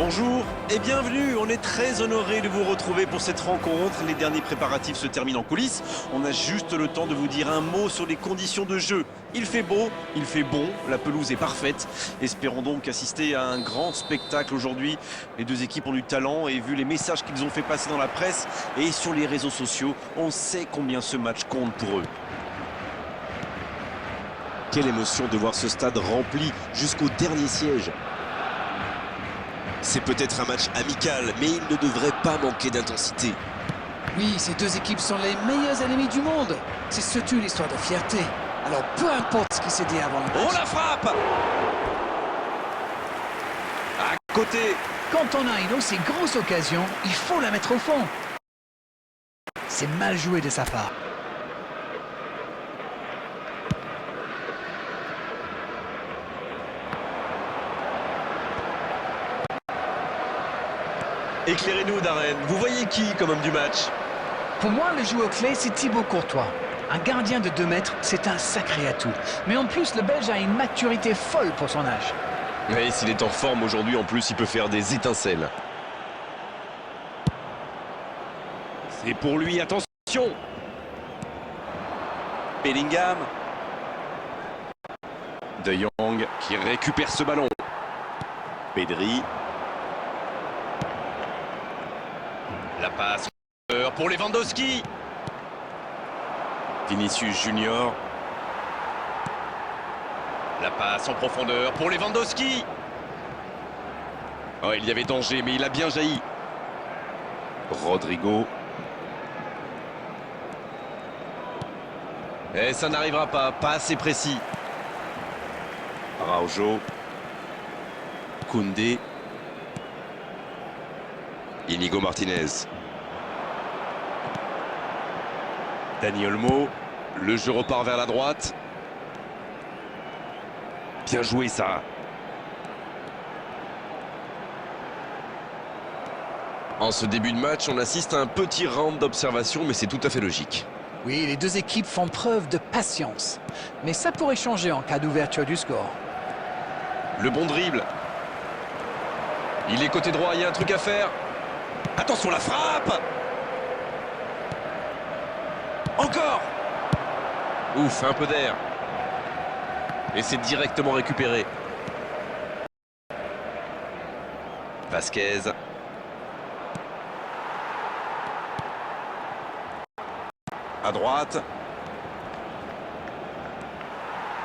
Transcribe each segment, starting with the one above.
Bonjour et bienvenue, on est très honoré de vous retrouver pour cette rencontre. Les derniers préparatifs se terminent en coulisses. On a juste le temps de vous dire un mot sur les conditions de jeu. Il fait beau, il fait bon, la pelouse est parfaite. Espérons donc assister à un grand spectacle aujourd'hui. Les deux équipes ont du talent et vu les messages qu'ils ont fait passer dans la presse et sur les réseaux sociaux, on sait combien ce match compte pour eux. Quelle émotion de voir ce stade rempli jusqu'au dernier siège. C'est peut-être un match amical, mais il ne devrait pas manquer d'intensité. Oui, ces deux équipes sont les meilleurs ennemis du monde. C'est surtout une histoire de fierté. Alors peu importe ce qui s'est dit avant le match. Oh la frappe! À côté! Quand on a une aussi grosse occasion, il faut la mettre au fond. C'est mal joué de sa part. Éclairez-nous, Darren. Vous voyez qui comme homme du match? Pour moi, le joueur clé, c'est Thibaut Courtois. Un gardien de 2 mètres, c'est un sacré atout. Mais en plus, le Belge a une maturité folle pour son âge. Oui, s'il est en forme aujourd'hui, en plus, il peut faire des étincelles. C'est pour lui, attention! Bellingham. De Jong qui récupère ce ballon. Pedri. La passe pour Lewandowski. Vinicius Junior. La passe en profondeur pour Lewandowski. Oh, il y avait danger, mais il a bien jailli. Rodrigo. Et ça n'arrivera pas assez précis. Araujo. Koundé. Inigo Martinez. Dani Olmo. Le jeu repart vers la droite. Bien joué ça. En ce début de match, on assiste à un petit round d'observation, mais c'est tout à fait logique. Oui, les deux équipes font preuve de patience. Mais ça pourrait changer en cas d'ouverture du score. Le bon dribble. Il est côté droit, il y a un truc à faire. Attention la frappe. Encore. Ouf, un peu d'air. Et c'est directement récupéré. Vasquez. À droite.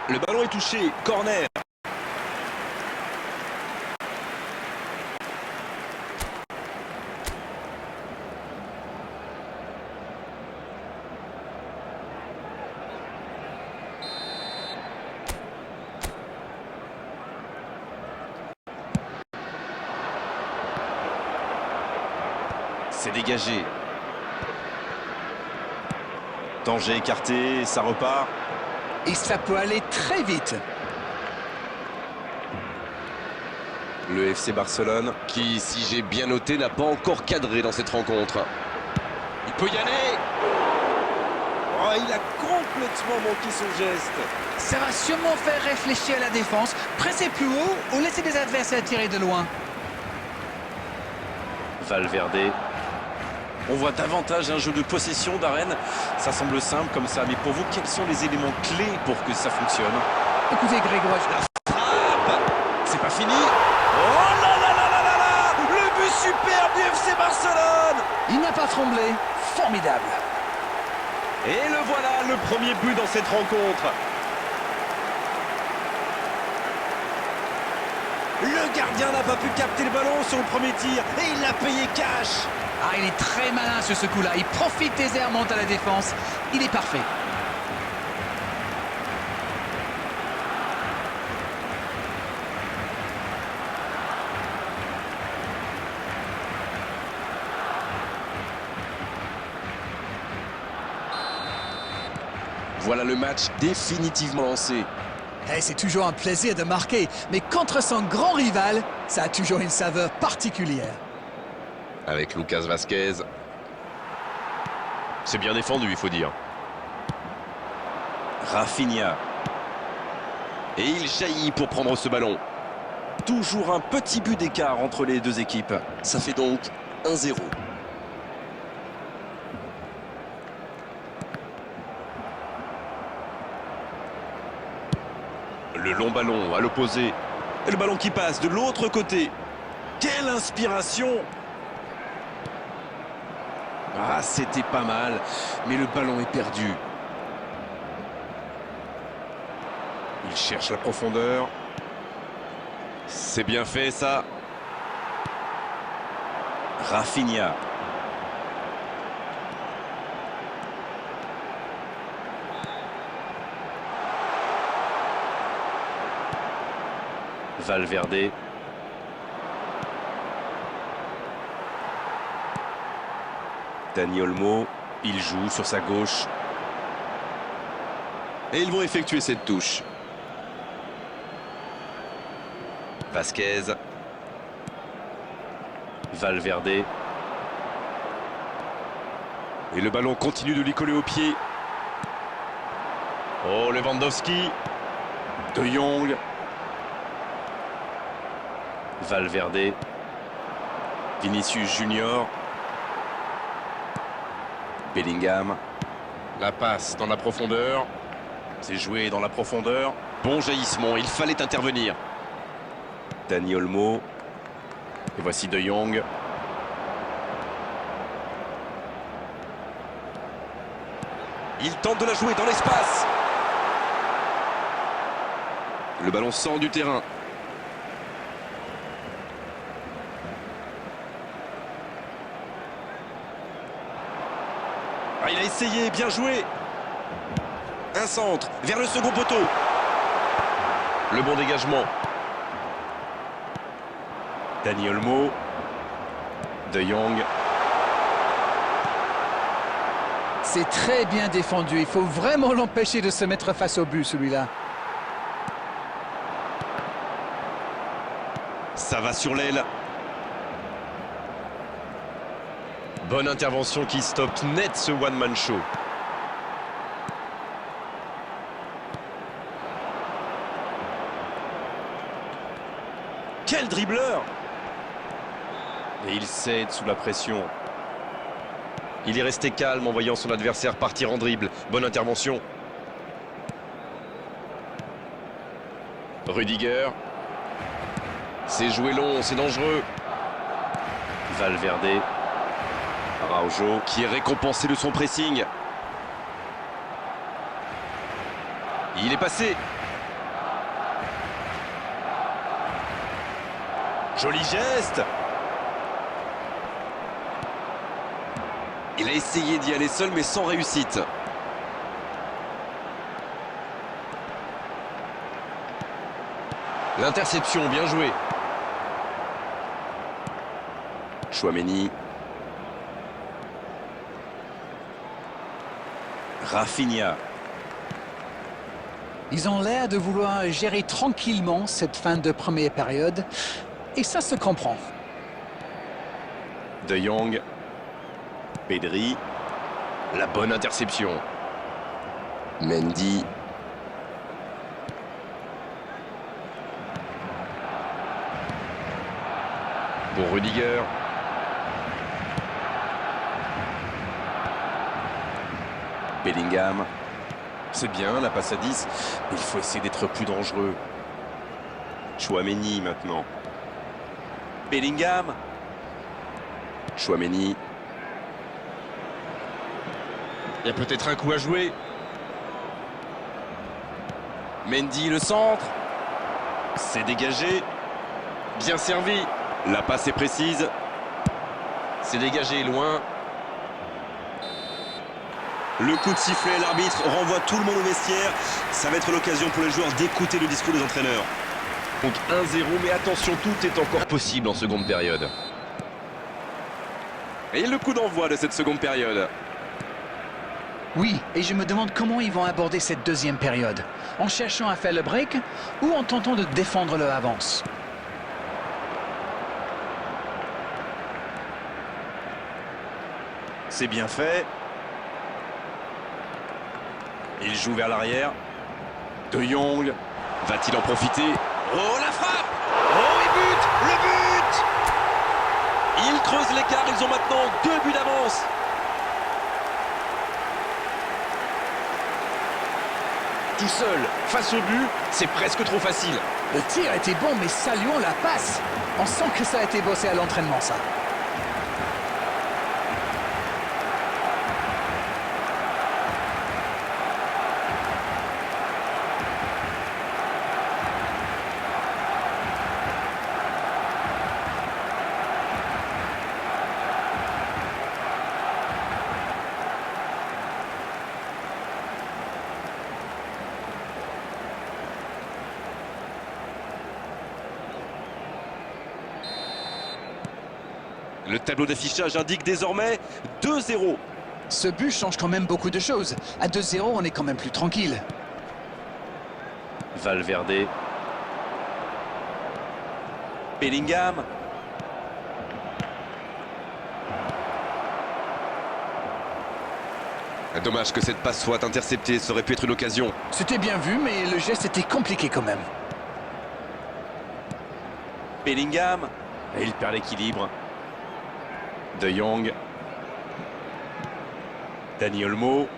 Le ballon est touché. Corner. C'est dégagé. Danger écarté, ça repart. Et ça peut aller très vite. Le FC Barcelone, qui, si j'ai bien noté, n'a pas encore cadré dans cette rencontre. Il peut y aller. Oh, il a complètement manqué son geste. Ça va sûrement faire réfléchir la défense. Presser plus haut ou laisser des adversaires tirer de loin. Valverde. On voit davantage un jeu de possession d'Arène. Ça semble simple comme ça, mais pour vous, quels sont les éléments clés pour que ça fonctionne? Écoutez, Grégoire, La frappe. C'est pas fini. Oh là là là là là là. Le but superbe du FC Barcelone. il n'a pas tremblé. Formidable. Et le voilà, le premier but dans cette rencontre. Le gardien n'a pas pu capter le ballon sur le premier tir et il l'a payé cash. Ah, il est très malin sur ce coup-là. Il profite des airs, monte à la défense. Il est parfait. Voilà le match définitivement lancé. Eh, c'est toujours un plaisir de marquer. Mais contre son grand rival, ça a toujours une saveur particulière. Avec Lucas Vasquez. C'est bien défendu, il faut dire. Rafinha. Et il jaillit pour prendre ce ballon. Toujours un petit but d'écart entre les deux équipes. Ça fait donc 1-0. Le long ballon à l'opposé. Et le ballon qui passe de l'autre côté. Quelle inspiration! Ah, c'était pas mal, mais le ballon est perdu. Il cherche la profondeur. C'est bien fait, ça. Rafinha. Valverde. Dani Olmo, il joue sur sa gauche. Et ils vont effectuer cette touche. Vasquez. Valverde. Et le ballon continue de lui coller au pied. Oh, Lewandowski. De Jong. Valverde. Vinicius Junior. Bellingham. La passe dans la profondeur. C'est joué dans la profondeur. Bon jaillissement, il fallait intervenir. Dani Olmo. Et voici De Jong. Il tente de la jouer dans l'espace. Le ballon sort du terrain. Ah, il a essayé, bien joué. Un centre vers le second poteau. Le bon dégagement. Dani Olmo. De Jong. C'est très bien défendu. Il faut vraiment l'empêcher de se mettre face au but, celui-là. Ça va sur l'aile. Bonne intervention qui stoppe net ce one-man show. Quel dribbleur! Et il cède sous la pression. Il est resté calme en voyant son adversaire partir en dribble. Bonne intervention. Rudiger. C'est joué long, c'est dangereux. Valverde. Araujo qui est récompensé de son pressing. Il est passé. Joli geste. Il a essayé d'y aller seul mais sans réussite. L'interception, bien joué. Tchouaméni. Rafinha. Ils ont l'air de vouloir gérer tranquillement cette fin de première période. Et ça se comprend. De Jong. Pedri. La bonne interception. Mendy. Pour Rudiger. Bellingham. C'est bien la passe à 10, mais il faut essayer d'être plus dangereux. Tchouaméni maintenant. Bellingham. Tchouaméni. Il y a peut-être un coup à jouer. Mendy, le centre. C'est dégagé. Bien servi. La passe est précise. C'est dégagé loin. Le coup de sifflet, l'arbitre renvoie tout le monde au vestiaire. Ça va être l'occasion pour les joueurs d'écouter le discours des entraîneurs. Donc 1-0, mais attention, tout est encore possible en seconde période. Et le coup d'envoi de cette seconde période. Oui, et je me demande comment ils vont aborder cette deuxième période. En cherchant à faire le break ou en tentant de défendre leur avance. C'est bien fait. Il joue vers l'arrière. De Jong. Va-t-il en profiter? Oh, la frappe! Oh, l'écart, ils ont maintenant 2 buts d'avance. Tout seul, face au but, c'est presque trop facile. Le tir était bon, mais saluons la passe. On sent que ça a été bossé à l'entraînement, ça. Le tableau d'affichage indique désormais 2-0. Ce but change quand même beaucoup de choses. À 2-0, on est quand même plus tranquille. Valverde. Bellingham. Dommage que cette passe soit interceptée, ça aurait pu être une occasion. C'était bien vu, mais le geste était compliqué quand même. Bellingham. Et il perd l'équilibre. De Jong. Dani Olmo.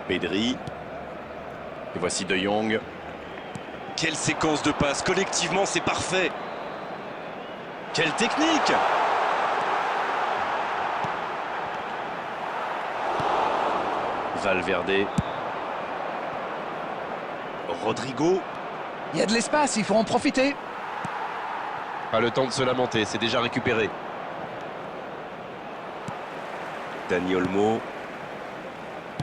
Pedri. Et voici De Jong. Quelle séquence de passes. Collectivement, c'est parfait. Quelle technique! Valverde. Rodrigo. Il y a de l'espace, il faut en profiter. Pas le temps de se lamenter, c'est déjà récupéré. Dani Olmo.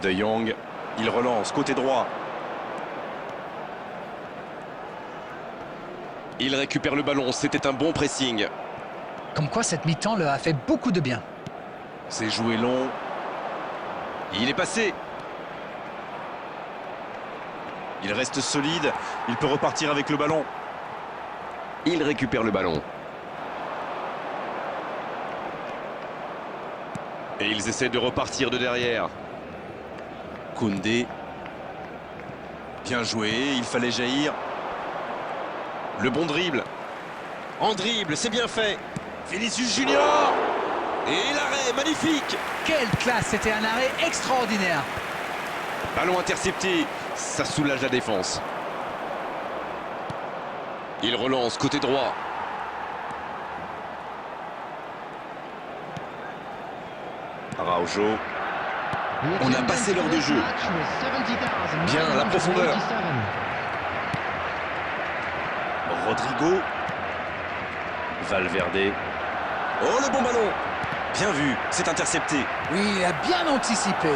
De Jong. Il relance, côté droit. Il récupère le ballon, c'était un bon pressing. Comme quoi, cette mi-temps leur a fait beaucoup de bien. C'est joué long. Il est passé. Il reste solide, il peut repartir avec le ballon. Il récupère le ballon. Et ils essaient de repartir de derrière. Koundé. Bien joué, il fallait jaillir. Le bon dribble. En dribble, c'est bien fait. Vinicius Junior. Et l'arrêt, magnifique. Quelle classe, c'était un arrêt extraordinaire. Ballon intercepté, ça soulage la défense. Il relance côté droit. Araujo. On a passé l'heure de jeu. Bien, la profondeur. Rodrigo. Valverde. Oh, le bon ballon. Bien vu, c'est intercepté. Oui, il a bien anticipé.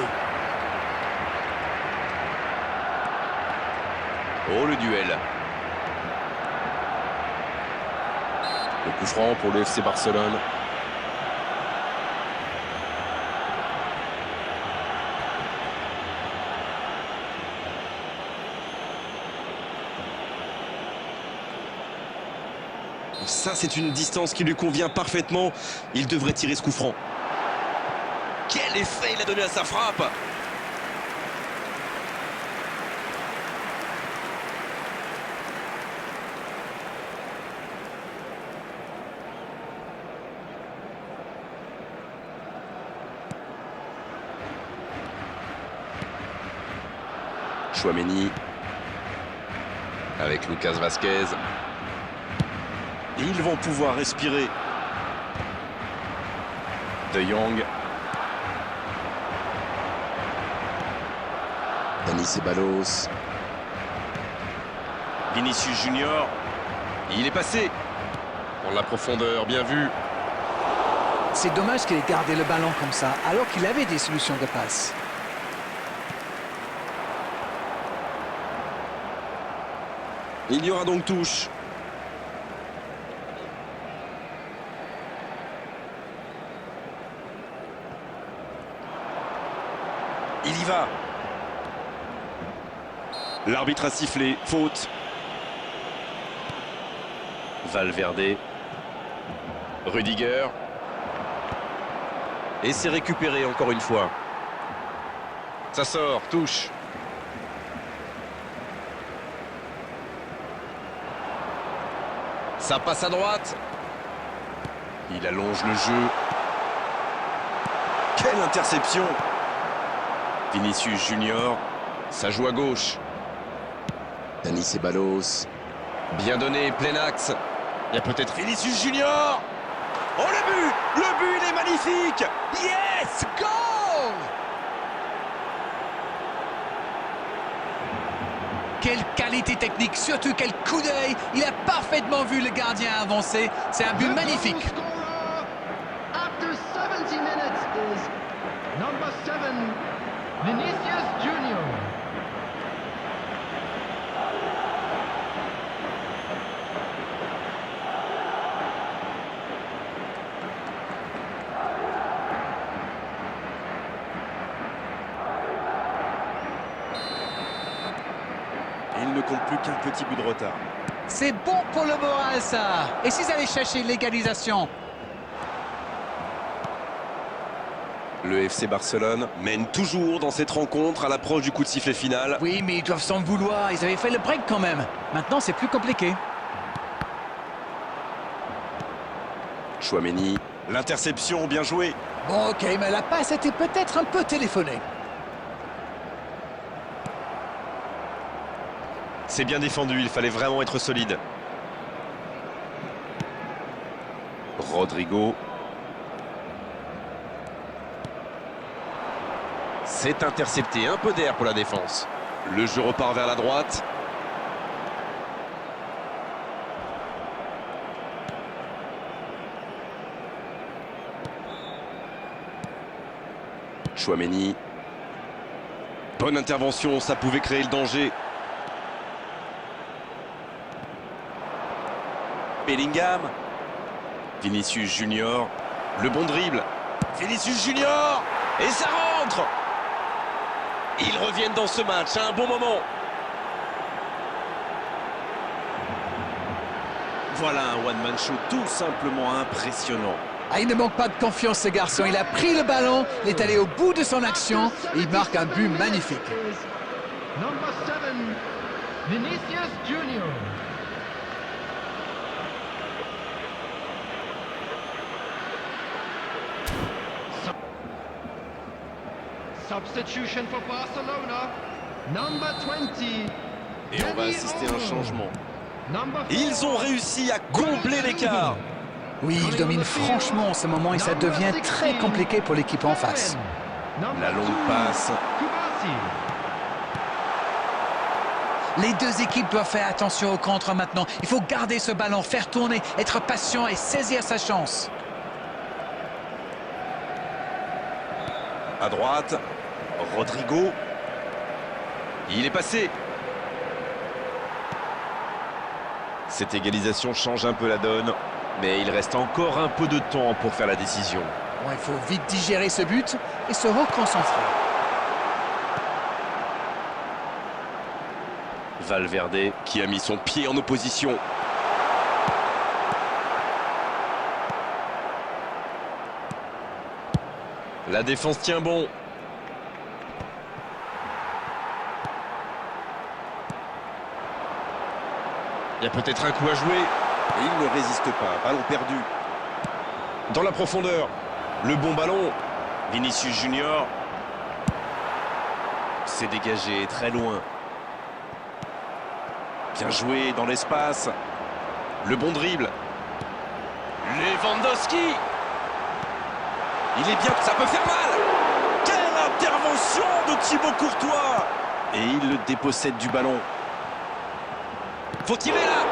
Oh, le duel. Le coup franc pour le FC Barcelone. Ça, c'est une distance qui lui convient parfaitement. Il devrait tirer ce coup franc. Quel effet il a donné à sa frappe! Chouameni avec Lucas Vazquez. Et ils vont pouvoir respirer. De Jong. Dani Ceballos. Vinicius Junior. Il est passé. Dans la profondeur, bien vu. C'est dommage qu'il ait gardé le ballon comme ça, alors qu'il avait des solutions de passe. Il y aura donc touche. Il y va. L'arbitre a sifflé. Faute. Valverde. Rudiger. Et c'est récupéré encore une fois. Ça sort, touche. Ça passe à droite. Il allonge le jeu. Quelle interception! Vinicius Junior, ça joue à gauche. Dani Ceballos. Bien donné, plein axe. Il y a peut-être Vinicius Junior. Oh, le but! Le but, il est magnifique! Yes! Goal! Quelle qualité technique, surtout quel coup d'œil. Il a parfaitement vu le gardien avancer. C'est un but magnifique. After 70 minutes is number 7, Vinicius Junior. Il ne compte plus qu'un petit but de retard. C'est bon pour le moral, ça. Et s'ils allaient chercher l'égalisation? Le FC Barcelone mène toujours dans cette rencontre à l'approche du coup de sifflet final. Oui, mais ils doivent s'en vouloir. Ils avaient fait le break quand même. Maintenant, c'est plus compliqué. Tchouaméni, l'interception, bien joué. Bon, ok, mais la passe était peut-être un peu téléphonée. C'est bien défendu, il fallait vraiment être solide. Rodrigo. C'est intercepté, un peu d'air pour la défense. Le jeu repart vers la droite. Tchouaméni. Bonne intervention, ça pouvait créer le danger. Bellingham. Vinicius Junior. Le bon dribble. Vinicius Junior. Et ça rentre. Ils reviennent dans ce match à un bon moment. Voilà un one-man show tout simplement impressionnant. Ah, il ne manque pas de confiance, ce garçon. Il a pris le ballon, il est allé au bout de son action et il marque un but magnifique. Is number 7, Vinicius Junior. Substitution for Barcelona, number 20. Et on va assister à un changement. Number 4, Ils ont réussi à combler l'écart. Oui, il domine franchement en ce moment et ça devient très compliqué pour l'équipe en face. La longue passe. Kubasi. Les deux équipes doivent faire attention au contre maintenant. Il faut garder ce ballon, faire tourner, être patient et saisir sa chance. À droite, Rodrigo. Il est passé. Cette égalisation change un peu la donne, mais il reste encore un peu de temps pour faire la décision. Bon, il faut vite digérer ce but et se reconcentrer. Valverde qui a mis son pied en opposition. La défense tient bon. Il y a peut-être un coup à jouer. Et il ne résiste pas. Ballon perdu. Dans la profondeur. Le bon ballon. Vinicius Junior. C'est dégagé très loin. Bien joué dans l'espace. Le bon dribble. Lewandowski. Il est bien, ça peut faire mal. Quelle intervention de Thibaut Courtois. Et il le dépossède du ballon. Faut tirer là.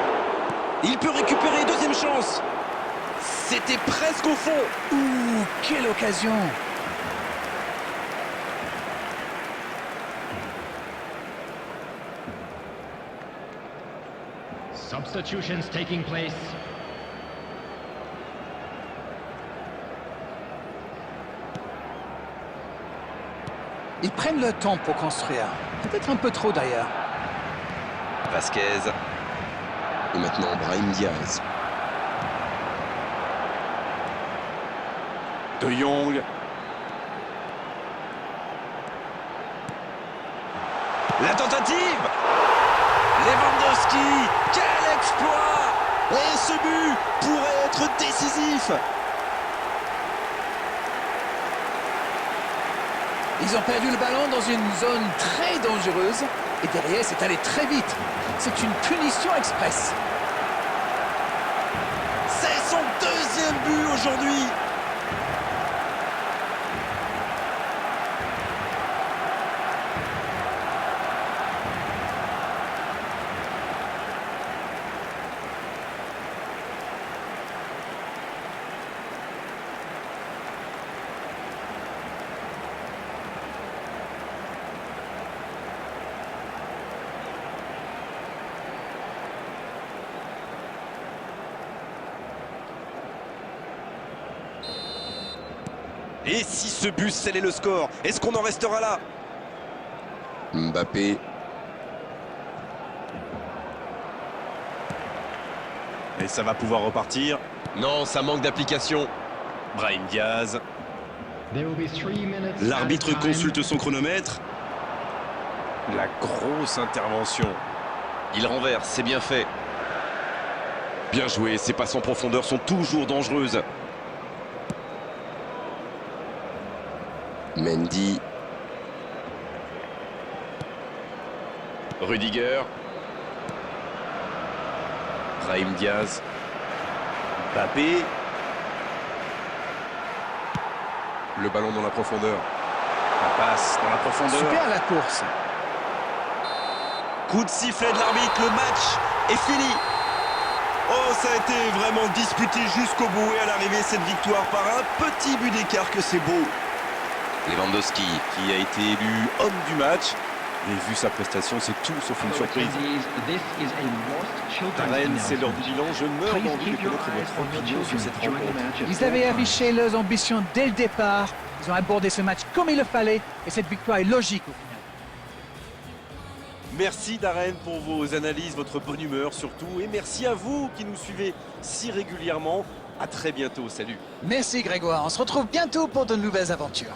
Il peut récupérer, deuxième chance. C'était presque au fond. Ouh, quelle occasion! Substitutions taking place. Ils prennent le temps pour construire. Peut-être un peu trop d'ailleurs. Vasquez. Et maintenant, Brahim Diaz. De Jong. La tentative. Lewandowski. Quel exploit. Et ce but pourrait être décisif. Ils ont perdu le ballon dans une zone très dangereuse et derrière c'est allé très vite. C'est une punition express. C'est son deuxième but aujourd'hui. Et si ce but scellait le score, est-ce qu'on en restera là? Mbappé. Et ça va pouvoir repartir. Non, ça manque d'application. Brahim Diaz. There will be 3 minutes. L'arbitre added time. consulte son chronomètre. La grosse intervention. Il renverse, c'est bien fait. Bien joué, ces passes en profondeur sont toujours dangereuses. Mendy. Rudiger. Brahim Diaz. Mbappé. Le ballon dans la profondeur. La passe dans la profondeur. Super la course. Coup de sifflet de l'arbitre, le match est fini. Oh, ça a été vraiment disputé jusqu'au bout et à l'arrivée, cette victoire par un petit but d'écart que c'est beau. Lewandowski. Qui a été élu homme du match. Et vu sa prestation, c'est tout sauf une surprise. Darren, c'est l'heure du bilan. Je meurs d'envie de connaître votre opinion sur cette rencontre. Ils avaient affiché leurs ambitions dès le départ. Ils ont abordé ce match comme il le fallait et cette victoire est logique au final. Merci Darren pour vos analyses, votre bonne humeur surtout. Et merci à vous qui nous suivez si régulièrement. À très bientôt, salut. Merci Grégoire, on se retrouve bientôt pour de nouvelles aventures.